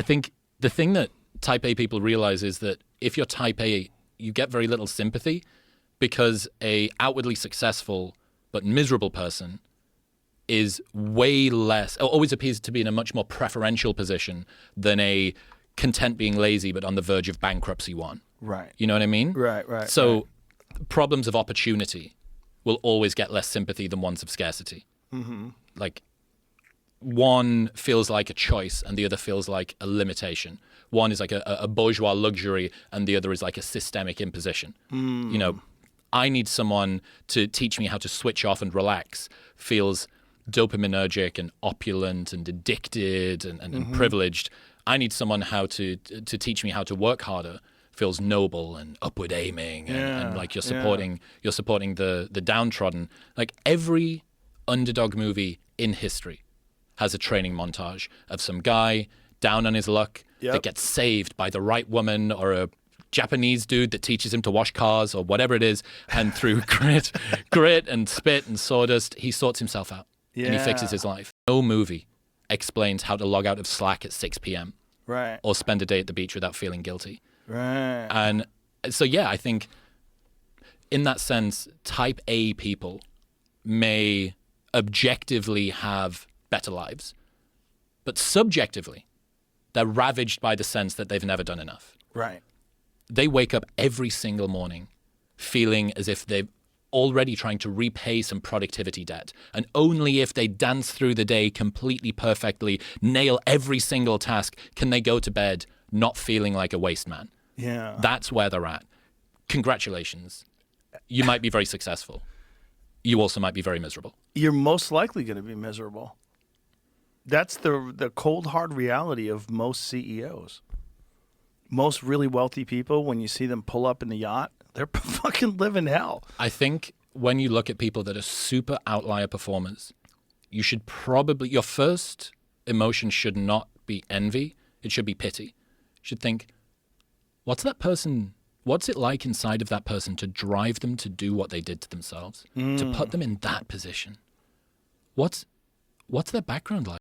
I think the thing that type A people realize is that if you're type A, you get very little sympathy because a outwardly successful but miserable person is way less, always appears to be in a much more preferential position than a content being lazy but on the verge of bankruptcy one. Right. You know what I mean? Right. So problems of opportunity will always get less sympathy than ones of scarcity. Mm-hmm. Like one feels like a choice and the other feels like a limitation. One is like a bourgeois luxury and the other is like a systemic imposition. You know, I need someone to teach me how to switch off and relax feels dopaminergic and opulent and addicted and privileged. I need someone to teach me how to work harder feels noble and upward aiming and like you're supporting the downtrodden. Like every underdog movie in history has a training montage of some guy down on his luck that gets saved by the right woman or a Japanese dude that teaches him to wash cars or whatever it is, and through grit and spit and sawdust, he sorts himself out and he fixes his life. No movie explains how to log out of Slack at 6 p.m. Right. or spend a day at the beach without feeling guilty. Right. And so, yeah, I think in that sense, type A people may objectively have better lives, but subjectively, they're ravaged by the sense that they've never done enough. Right. They wake up every single morning feeling as if they're already trying to repay some productivity debt. And only if they dance through the day completely perfectly, nail every single task, can they go to bed not feeling like a waste man. Yeah. That's where they're at. Congratulations. You might be very successful. You also might be very miserable. You're most likely going to be miserable. That's the cold, hard reality of most CEOs. Most really wealthy people, when you see them pull up in the yacht, they're fucking living hell. I think when you look at people that are super outlier performers, you should probably, your first emotion should not be envy. It should be pity. You should think, what's it like inside of that person to drive them to do what they did to themselves, to put them in that position? What's their background like?